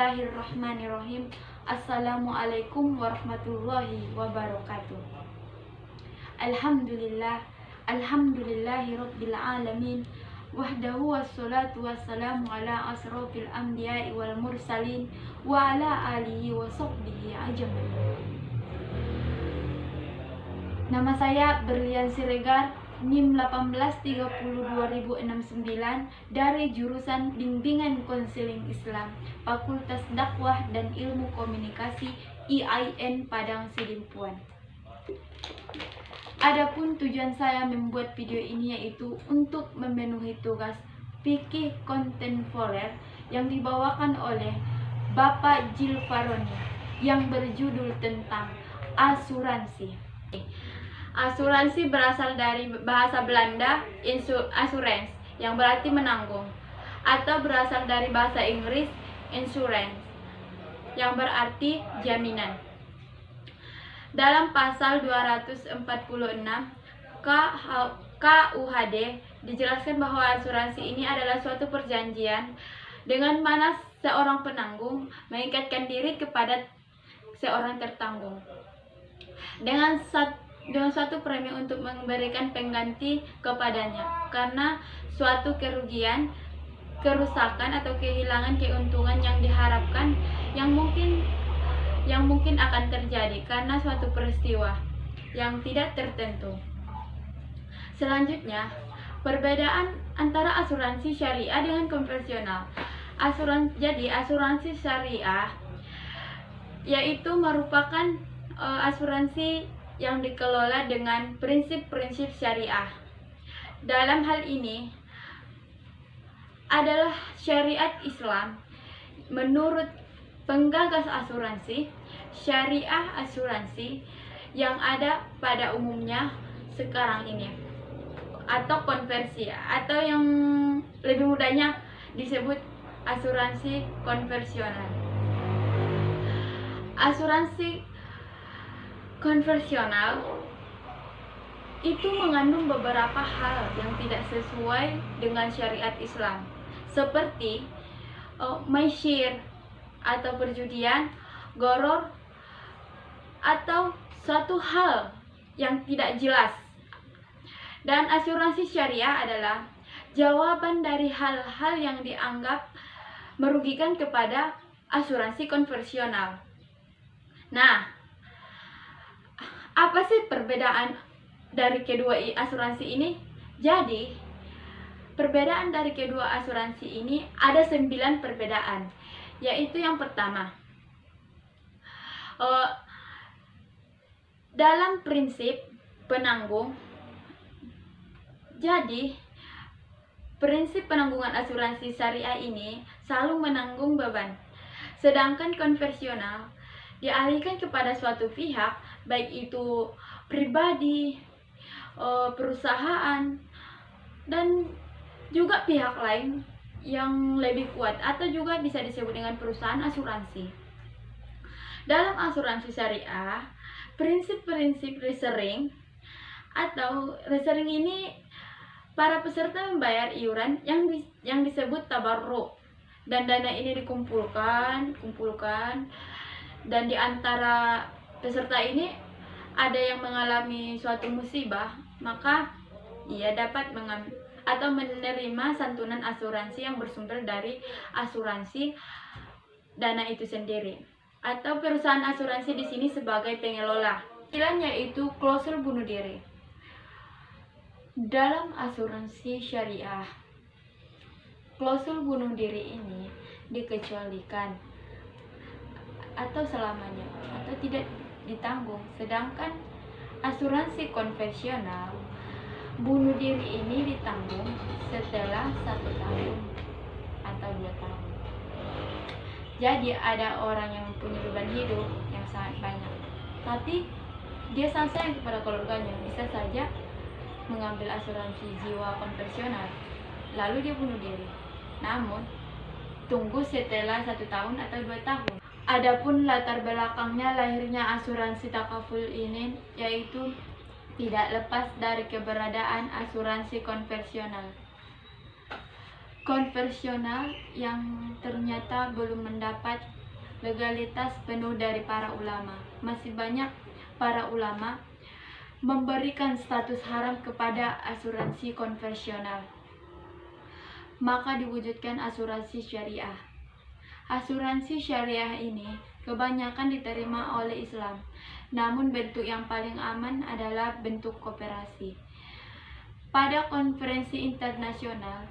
Bismillahirrahmanirrahim. Assalamualaikum warahmatullahi wabarakatuh. Alhamdulillahi rabbil alamin. Wahdahu wassalatu wassalamu ala asrofil anbiya'i wal mursalin wa ala alihi wa sahbihi ajmain. Nama saya Berlian Siregar, NIM 1830-2069 dari jurusan Bimbingan Konseling Islam, Fakultas Dakwah dan Ilmu Komunikasi IAIN Padang Sidimpuan. Adapun tujuan saya membuat video ini yaitu untuk memenuhi tugas fikih kontemporer yang dibawakan oleh Bapak Jilfaroni yang berjudul tentang asuransi. Asuransi berasal dari bahasa Belanda assurance yang berarti menanggung, atau berasal dari bahasa Inggris insurance yang berarti jaminan. Dalam pasal 246 KUHD dijelaskan bahwa asuransi ini adalah suatu perjanjian dengan mana seorang penanggung mengikatkan diri kepada seorang tertanggung dengan suatu premi untuk memberikan pengganti kepadanya karena suatu kerugian, kerusakan atau kehilangan keuntungan yang diharapkan yang mungkin akan terjadi karena suatu peristiwa yang tidak tertentu. Selanjutnya, perbedaan antara asuransi syariah dengan konvensional. Jadi asuransi syariah yaitu merupakan asuransi yang dikelola dengan prinsip-prinsip syariah. Dalam hal ini adalah syariat Islam. Menurut penggagas asuransi, syariah asuransi yang ada pada umumnya sekarang ini, atau konversi, atau yang lebih mudahnya disebut asuransi konvensional. Asuransi konvensional itu mengandung beberapa hal yang tidak sesuai dengan syariat Islam, seperti maisir atau perjudian, goror, atau suatu hal yang tidak jelas. Dan asuransi syariah adalah jawaban dari hal-hal yang dianggap merugikan kepada asuransi konvensional. Nah, apa sih perbedaan dari kedua asuransi ini? Jadi, perbedaan dari kedua asuransi ini ada 9 perbedaan. Yaitu yang pertama, dalam prinsip penanggung. Jadi, prinsip penanggungan asuransi syariah ini selalu menanggung beban. Sedangkan konvensional dialihkan kepada suatu pihak, baik itu pribadi, perusahaan, dan juga pihak lain yang lebih kuat, atau juga bisa disebut dengan perusahaan asuransi. Dalam asuransi syariah, prinsip-prinsip reserring atau reserring ini para peserta membayar iuran yang disebut tabarruk, dan dana ini dikumpulkan dan di antara peserta ini ada yang mengalami suatu musibah, maka ia dapat atau menerima santunan asuransi yang bersumber dari asuransi dana itu sendiri, atau perusahaan asuransi di sini sebagai pengelola. Istilahnya yaitu klausul bunuh diri. Dalam asuransi syariah, klausul bunuh diri ini dikecualikan atau selamanya atau tidak ditanggung. Sedangkan asuransi konvensional, bunuh diri ini ditanggung setelah 1 tahun atau 2 tahun. Jadi ada orang yang mempunyai beban hidup yang sangat banyak, tapi dia sangat sayang kepada keluarganya, bisa saja mengambil asuransi jiwa konvensional lalu dia bunuh diri, namun tunggu setelah 1 tahun atau 2 tahun. Adapun latar belakangnya lahirnya asuransi takaful ini yaitu tidak lepas dari keberadaan asuransi konvensional. Konvensional yang ternyata belum mendapat legalitas penuh dari para ulama. Masih banyak para ulama memberikan status haram kepada asuransi konvensional. Maka diwujudkan asuransi syariah. Asuransi syariah ini kebanyakan diterima oleh Islam, namun bentuk yang paling aman adalah bentuk koperasi. Pada konferensi internasional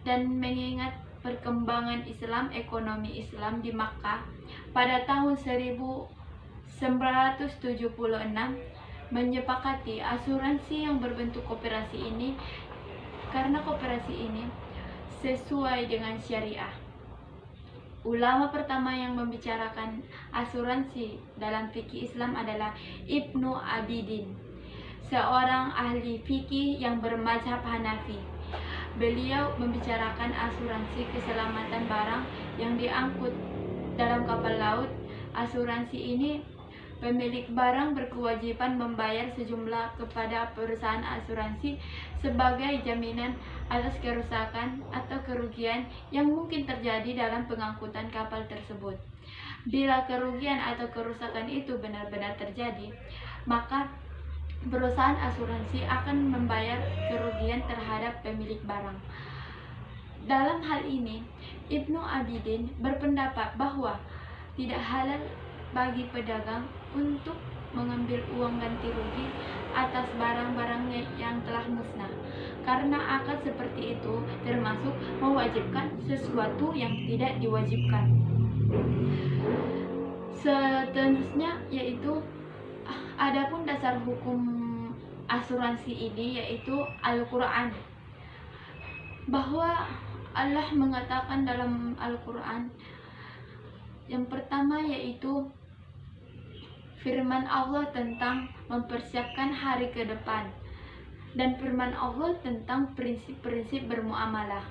dan mengingat perkembangan Islam, ekonomi Islam di Makkah pada tahun 1976 menyepakati asuransi yang berbentuk koperasi ini karena koperasi ini sesuai dengan syariah. Ulama pertama yang membicarakan asuransi dalam fikih Islam adalah Ibnu Abidin, seorang ahli fikih yang bermazhab Hanafi. Beliau membicarakan asuransi keselamatan barang yang diangkut dalam kapal laut. Asuransi ini pemilik barang berkewajiban membayar sejumlah kepada perusahaan asuransi sebagai jaminan atas kerusakan atau kerugian yang mungkin terjadi dalam pengangkutan kapal tersebut. Bila kerugian atau kerusakan itu benar-benar terjadi, maka perusahaan asuransi akan membayar kerugian terhadap pemilik barang. Dalam hal ini, Ibnu Abidin berpendapat bahwa tidak halal bagi pedagang untuk mengambil uang ganti rugi atas barang-barangnya yang telah musnah, karena akad seperti itu termasuk mewajibkan sesuatu yang tidak diwajibkan. Seterusnya yaitu adapun dasar hukum asuransi ini yaitu Al-Quran, bahwa Allah mengatakan dalam Al-Quran yang pertama yaitu firman Allah tentang mempersiapkan hari ke depan, dan firman Allah tentang prinsip-prinsip bermuamalah,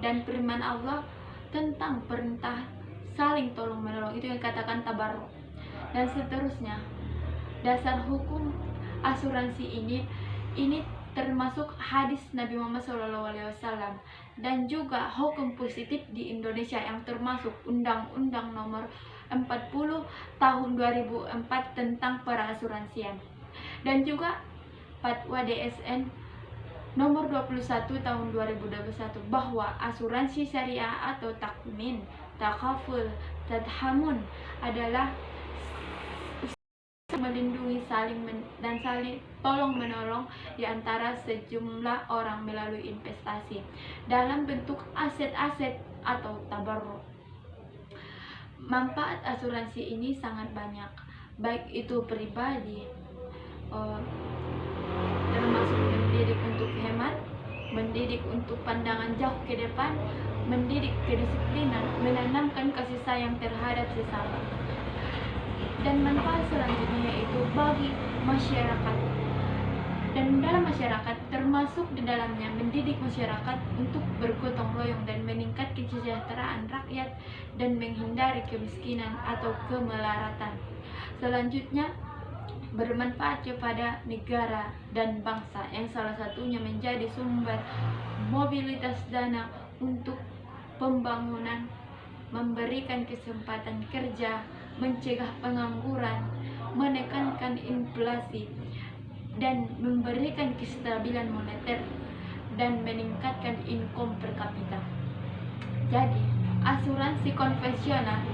dan firman Allah tentang perintah saling tolong menolong, itu yang katakan tabarruk, dan seterusnya. Dasar hukum asuransi ini termasuk hadis Nabi Muhammad SAW dan juga hukum positif di Indonesia yang termasuk Undang-Undang Nomor 40 Tahun 2004 tentang perasuransian, dan juga Fatwa DSN Nomor 21 Tahun 2021 bahwa asuransi syariah atau takmin, takaful, tadhamun adalah melindungi saling tolong menolong di antara sejumlah orang melalui investasi dalam bentuk aset-aset atau tabarruk. Manfaat asuransi ini sangat banyak, baik itu pribadi, termasuk mendidik untuk hemat, mendidik untuk pandangan jauh ke depan, mendidik kedisiplinan, menanamkan kasih sayang terhadap sesama. Dan manfaat selanjutnya yaitu bagi masyarakat, dan dalam masyarakat termasuk di dalamnya mendidik masyarakat untuk bergotong royong dan meningkat kesejahteraan rakyat dan menghindari kemiskinan atau kemelaratan. Selanjutnya bermanfaat kepada negara dan bangsa yang salah satunya menjadi sumber mobilitas dana untuk pembangunan, memberikan kesempatan kerja, mencegah pengangguran, menekankan inflasi, dan memberikan kestabilan moneter dan meningkatkan income per kapita. Jadi, asuransi konvensional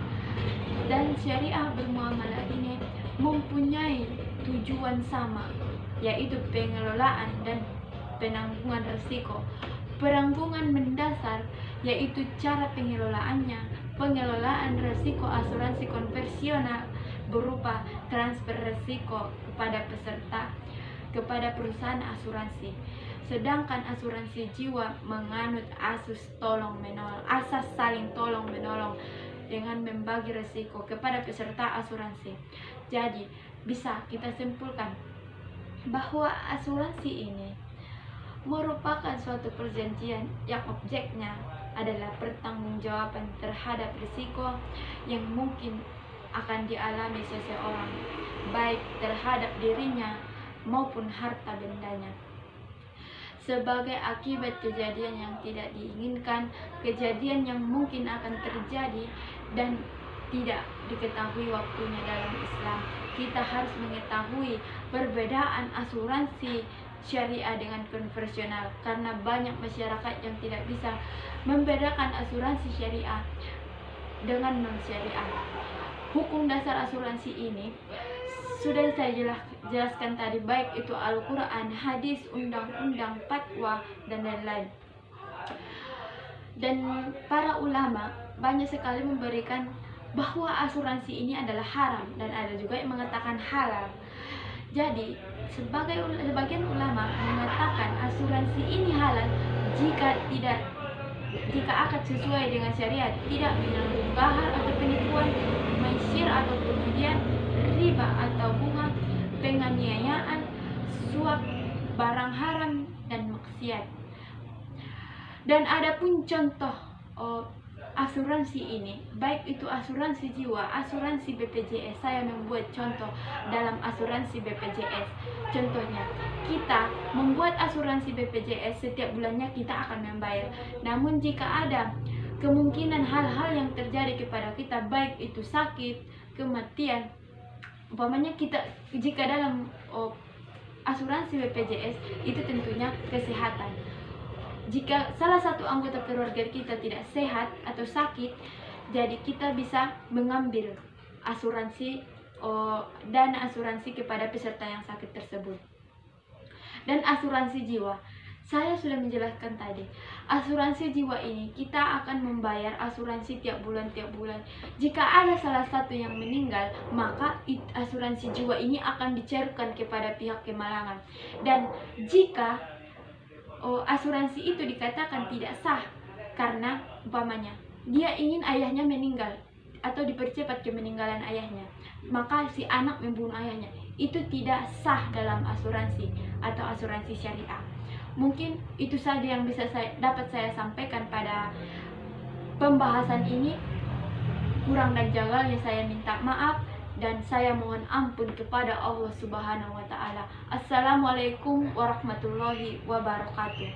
dan syariah bermuamalah ini mempunyai tujuan sama, yaitu pengelolaan dan penanggungan risiko. Penanggungan mendasar yaitu cara pengelolaannya. Pengelolaan risiko asuransi konvensional berupa transfer risiko kepada peserta kepada perusahaan asuransi, sedangkan asuransi jiwa menganut asas saling tolong menolong dengan membagi risiko kepada peserta asuransi. Jadi bisa kita simpulkan bahwa asuransi ini merupakan suatu perjanjian yang objeknya adalah pertanggungjawaban terhadap risiko yang mungkin akan dialami seseorang, baik terhadap dirinya maupun harta bendanya, sebagai akibat kejadian yang tidak diinginkan, kejadian yang mungkin akan terjadi, dan tidak diketahui waktunya dalam Islam. Kita harus mengetahui perbedaan asuransi syariah dengan konvensional, karena banyak masyarakat yang tidak bisa membedakan asuransi syariah dengan non syariah. Hukum dasar asuransi ini sudah saya jelaskan tadi, baik itu Al-Quran, hadis, undang-undang, fatwa, dan lain-lain. Dan para ulama banyak sekali memberikan bahwa asuransi ini adalah haram, dan ada juga yang mengatakan halal. Jadi sebagian ulama mengatakan asuransi ini halal jika akad sesuai dengan syariat, tidak menyangkut mahar atau penipuan, maisir atau kemudian riba atau bunga, penganiayaan, suap, barang haram, dan maksiat. Dan ada pun contoh asuransi ini, baik itu asuransi jiwa, asuransi BPJS. Saya membuat contoh dalam asuransi BPJS. Contohnya, kita membuat asuransi BPJS, setiap bulannya kita akan membayar. Namun jika ada kemungkinan hal-hal yang terjadi kepada kita, baik itu sakit, kematian, umpamanya jika dalam asuransi BPJS itu tentunya kesehatan. Jika salah satu anggota keluarga kita tidak sehat atau sakit, jadi kita bisa mengambil asuransi dana asuransi kepada peserta yang sakit tersebut. Dan asuransi jiwa, saya sudah menjelaskan tadi, asuransi jiwa ini kita akan membayar asuransi tiap bulan. Jika ada salah satu yang meninggal, maka asuransi jiwa ini akan dicairkan kepada pihak kemalangan. Dan jika asuransi itu dikatakan tidak sah karena umpamanya dia ingin ayahnya meninggal atau dipercepat kemeninggalan ayahnya, maka si anak membunuh ayahnya, itu tidak sah dalam asuransi atau asuransi syariah. Mungkin itu saja yang bisa dapat saya sampaikan pada pembahasan ini. Kurang dan jagalnya saya minta maaf, dan saya mohon ampun kepada Allah Subhanahu wa Ta'ala. Assalamualaikum warahmatullahi wabarakatuh.